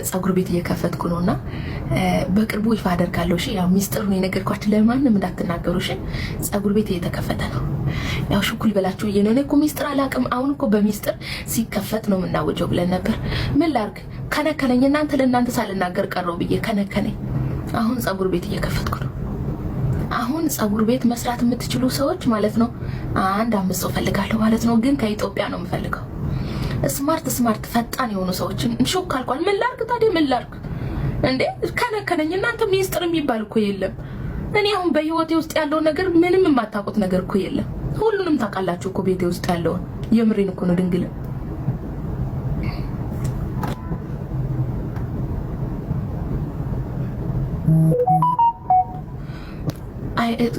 ጸጉር ቤት እየከፈትኩ ነውና በቅርቡ ይፋ አደርጋለሁ። እሺ ያው ሚስጥሩን የነገርኳችሁ ለማንም እንዳትናገሩ። እሺ ጸጉር ቤት እየተከፈተ ነው። ያው ሽኩል ብላችሁ እየነነ እኮ ሚስጥር አላቅም። አሁን እኮ በሚስጥር ሲከፈት ነው የምናወጀው ብለን ነበር። ምን ላርግ ከነከነኝ። እናንተ ለእናንተ ሳልናገር ቀረው ብዬ ከነከነኝ። አሁን ጸጉር ቤት እየከፈትኩ ነው። አሁን ጸጉር ቤት መስራት የምትችሉ ሰዎች ማለት ነው 5 ሰው ፈልጋለሁ ማለት ነው። ግን ከኢትዮጵያ ነው የምፈልገው። ስማርት ፈጣን የሆኑ ሰዎችን እንሾክ አልቋል። ምን ላርግ ታዲያ ምን ላርግ እንዴ? ከነከነኝ። እናንተ ሚስጥር የሚባል እኮ የለም። እኔ አሁን በህይወቴ ውስጥ ያለው ነገር ምንም የማታውቁት ነገር እኮ የለም። ሁሉንም ታውቃላችሁ እኮ ቤቴ ውስጥ ያለው። የምሬን እኮ ነው ድንግል።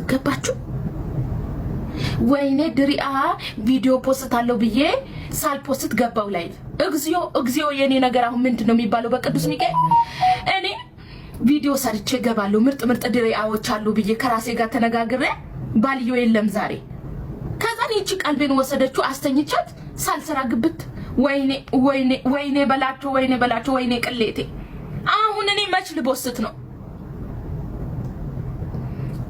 ገባችሁ? ወይኔ ድሪአ ቪዲዮ ፖስት አለው ብዬ ሳልፖስት ገባው ላይ እግዚኦ የኔ ነገር አሁን ምንድነው የሚባለው? በቅዱስ ሚካኤል እኔ ቪዲዮ ሰርቼ ገባለሁ። ምርጥ ድሪአዎች አሉ ብዬ ከራሴ ጋር ተነጋግሬ ባልዮ የለም ዛሬ። ከዛ እቺ ቀልቤን ወሰደችው አስተኝቻት ሳልሰራ ግብት። ወይኔ በላቸው ወይኔ ቅሌቴ። አሁን እኔ መች ልቦስት ነው?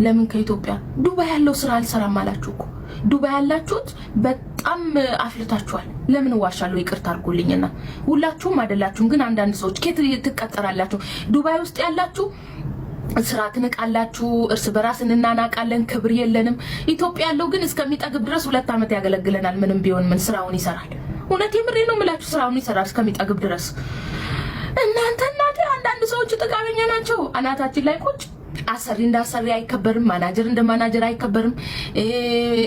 ለምን ከኢትዮጵያ ዱባይ ያለው ስራ አልሰራም አላችሁ እኮ። ዱባይ ያላችሁት በጣም አፍልታችኋል። ለምን ዋሻለሁ? ይቅርታ አድርጉልኝና ሁላችሁም አይደላችሁም፣ ግን አንዳንድ ሰዎች ከት ትቀጠራላችሁ። ዱባይ ውስጥ ያላችሁ ስራ ትንቃላችሁ፣ እርስ በራስ እንናናቃለን፣ ክብር የለንም። ኢትዮጵያ ያለው ግን እስከሚጠግብ ድረስ 2 ዓመት ያገለግለናል። ምንም ቢሆን ምን ስራውን ይሰራል። እውነት የምሬ ነው የምላችሁ፣ ስራውን ይሰራል እስከሚጠግብ ድረስ። እናንተ አንዳንድ ሰዎች ጥጋበኛ ናቸው። አናታችን ላይ ቁጭ አሰሪ እንዳሰሪ አይከበርም፣ ማናጀር እንደ ማናጀር አይከበርም፣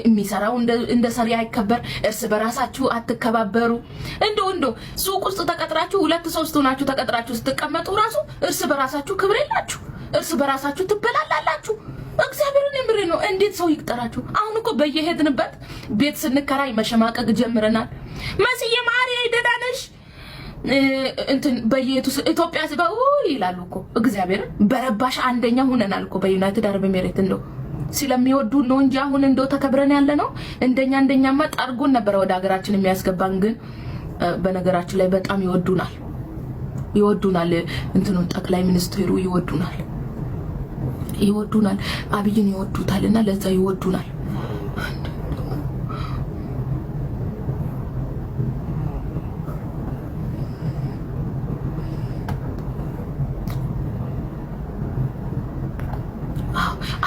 የሚሰራው እንደ ሰሪ አይከበር። እርስ በራሳችሁ አትከባበሩ። እንዶ ሱቅ ውስጥ ተቀጥራችሁ 2-3 ሆናችሁ ተቀጥራችሁ ስትቀመጡ ራሱ እርስ በራሳችሁ ክብር የላችሁ፣ እርስ በራሳችሁ ትበላላላችሁ። እግዚአብሔርን የምሬ ነው። እንዴት ሰው ይቅጠራችሁ? አሁን እኮ በየሄድንበት ቤት ስንከራይ መሸማቀቅ ጀምረናል። መስዬ ማሪ ደዳነሽ እንትን በየቱ ኢትዮጵያ ሲባው ይላሉ እኮ እግዚአብሔር በረባሽ አንደኛ ሆነናል እኮ በዩናይትድ አረብ ኤሚሬት። እንደው ስለሚወዱ ነው እንጂ አሁን እንደው ተከብረን ያለ ነው። እንደኛማ ጣርጎን ነበር ወደ ሀገራችን የሚያስገባን። ግን በነገራችን ላይ በጣም ይወዱናል። እንትኑ ጠቅላይ ሚኒስትሩ ይወዱናል፣ አብይን ይወዱታልና ለዛ ይወዱናል።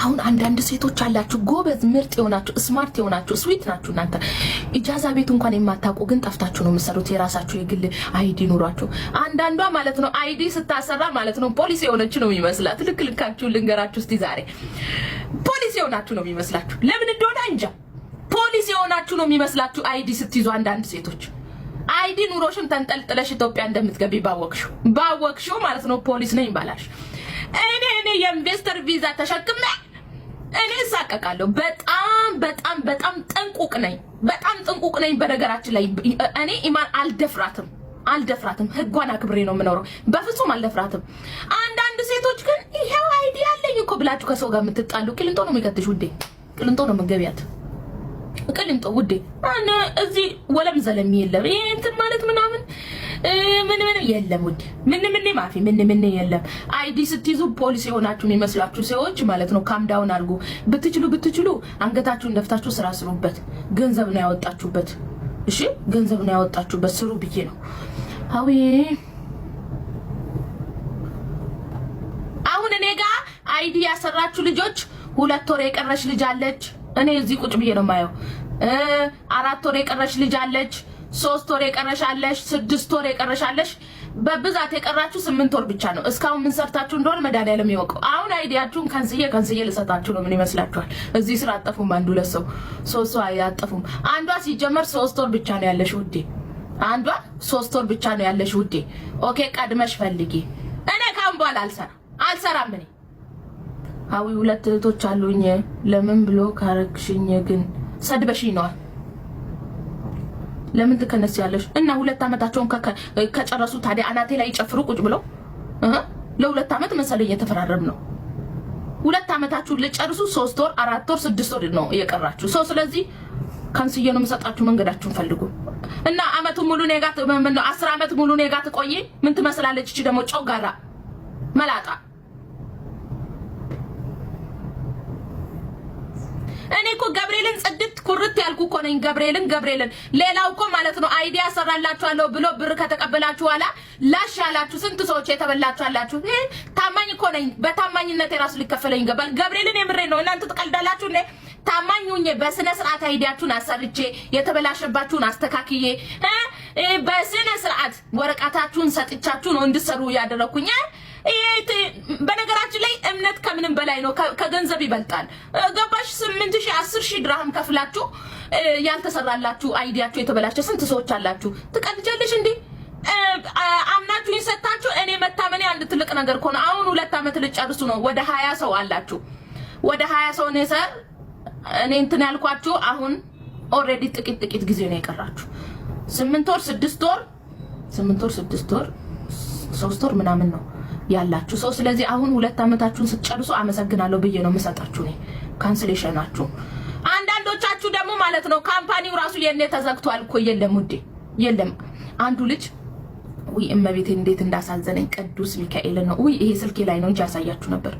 አሁን አንዳንድ ሴቶች አላችሁ ጎበዝ ምርጥ የሆናችሁ ስማርት የሆናችሁ ስዊት ናችሁ። እናንተ ኢጃዛ ቤት እንኳን የማታውቁ ግን ጠፍታችሁ ነው የምትሰሩት። የራሳችሁ የግል አይዲ ኑሯችሁ። አንዳንዷ ማለት ነው አይዲ ስታሰራ ማለት ነው ፖሊስ የሆነች ነው የሚመስላት። ልካችሁ ልንገራችሁ እስቲ ዛሬ ፖሊስ የሆናችሁ ነው የሚመስላችሁ። ለምን እንደሆነ እንጃ። ፖሊስ የሆናችሁ ነው የሚመስላችሁ አይዲ ስትይዙ። አንዳንድ ሴቶች አይዲ ኑሮሽን ተንጠልጥለሽ ኢትዮጵያ እንደምትገቢ ባወቅሽው ማለት ነው ፖሊስ ነኝ ባላሽ። እኔ የኢንቨስተር ቪዛ ተሸክመ እኔ ሳቀቃለሁ። በጣም ጥንቁቅ ነኝ። በነገራችን ላይ እኔ ኢማን አልደፍራትም። ህጓን አክብሬ ነው የምኖረው። በፍጹም አልደፍራትም። አንዳንድ ሴቶች ግን ይሄው አይዲ ያለኝ እኮ ብላችሁ ከሰው ጋር የምትጣሉ ቅልንጦ ነው የሚከትሽ ውዴ። ቅልንጦ ነው መገቢያት ቅልንጦ ውዴ። አነ እዚህ ወለም ዘለም የለም። ይሄ እንትን ማለት ምናምን ምን የለም ውዴ። ምን ማፊ ምን የለም። አይዲ ስትይዙ ፖሊስ የሆናችሁ የሚመስላችሁ ሰዎች ማለት ነው ካም ዳውን አድርጉ። ብትችሉ አንገታችሁን ደፍታችሁ ስራ ስሩበት። ገንዘብ ነው ያወጣችሁበት። እሺ ገንዘብ ነው ያወጣችሁበት። ስሩ ብዬ ነው። አሁን እኔ ጋር አይዲ ያሰራችሁ ልጆች 2 ወር የቀረሽ ልጅ አለች። እኔ እዚህ ቁጭ ብዬ ነው የማየው። 4 ወር የቀረሽ ልጅ አለች። 3 ወር የቀረሽ አለሽ። 6 ወር የቀረሽ አለሽ። በብዛት የቀራችሁ 8 ወር ብቻ ነው። እስካሁን ምን ሰርታችሁ እንደሆነ መድኃኒዓለም ይወቀው። አሁን አይዲያችሁን ከንስዬ ልሰጣችሁ ነው። ምን ይመስላችኋል? እዚህ ስራ አጠፉም። 1-2 ሰው 3 ሰው አያጠፉም። አንዷ ሲጀመር 3 ወር ብቻ ነው ያለሽ ውዴ። አንዷ 3 ወር ብቻ ነው ያለሽ ውዴ። ኦኬ ቀድመሽ ፈልጊ። እኔ ካም በኋላ አልሰራም። እኔ 2 እህቶች አሉኝ። ለምን ብሎ ካረክሽኝ ግን ሰድበሽኝ ነው። ለምን ትከነስያለሽ? እና 2 ዓመታቸውን ከጨረሱ ታዲያ አናቴ ላይ ይጨፍሩ ቁጭ ብለው ለ2 ዓመት መሰለኝ የተፈራረም ነው። 2 ዓመታችሁ ልጨርሱ 3 ወር 4 ወር 6 ወር ነው የቀራችሁ። ስለዚህ ካንስዬ ነው የምሰጣችሁ። መንገዳችሁን ፈልጉ እና አመቱ ሙሉ ኔጋት ምን ነው 10 አመት ሙሉ ኔጋት ቆይ ምን ትመስላለች እቺ ደግሞ ጮጋራ መላጣ። እኔ እኮ ገብርኤልን ጽድት ኩርት ያልኩ እኮ ነኝ። ገብርኤልን ሌላው እኮ ማለት ነው አይዲያ ሰራላችኋለሁ ብሎ ብር ከተቀበላችሁ ኋላ ላሽ ያላችሁ ስንት ሰዎች የተበላችሁ አላችሁ። ታማኝ እኮ ነኝ። በታማኝነት የራሱ ሊከፈለኝ ይገባል። ገብርኤልን የምሬ ነው። እናንተ ትቀልዳላችሁ እንዴ? ታማኙኝ በስነ ስርዓት አይዲያችሁን አሰርቼ የተበላሸባችሁን አስተካክዬ በስነ ስርዓት ወረቀታችሁን ሰጥቻችሁ ነው እንድሰሩ ያደረኩኝ። በነገራችን ላይ እምነት ከምንም በላይ ነው፣ ከገንዘብ ይበልጣል። ገባሽ? 8000 10000 ድርሃም ከፍላችሁ ያልተሰራላችሁ አይዲያችሁ የተበላሸ ስንት ሰዎች አላችሁ። ትቀልጃለሽ እንዴ? አምናችሁ ይሰጣችሁ። እኔ መታመኔ አንድ ትልቅ ነገር ኮነ። አሁን 2 አመት ልጨርሱ ነው። ወደ 20 ሰው አላችሁ። ወደ 20 ሰው ነው ሰር እኔ እንትን ያልኳችሁ። አሁን ኦሬዲ ጥቂት ጊዜ ነው የቀራችሁ። 8 ወር 6 ወር 8 ወር 6 ወር 3 ወር ምናምን ነው ያላችሁ ሰው። ስለዚህ አሁን 2 አመታችሁን ስትጨርሱ አመሰግናለሁ ብዬ ነው የምሰጣችሁ ነው ካንሰሌሽናችሁ። አንዳንዶቻችሁ ደግሞ ማለት ነው ካምፓኒው ራሱ የኔ ተዘግቷል እኮ የለም ውዴ የለም። አንዱ ልጅ ወይ እመቤቴ እንዴት እንዳሳዘነኝ ቅዱስ ሚካኤል ነው። ወይ ይሄ ስልኬ ላይ ነው እንጂ ያሳያችሁ ነበር።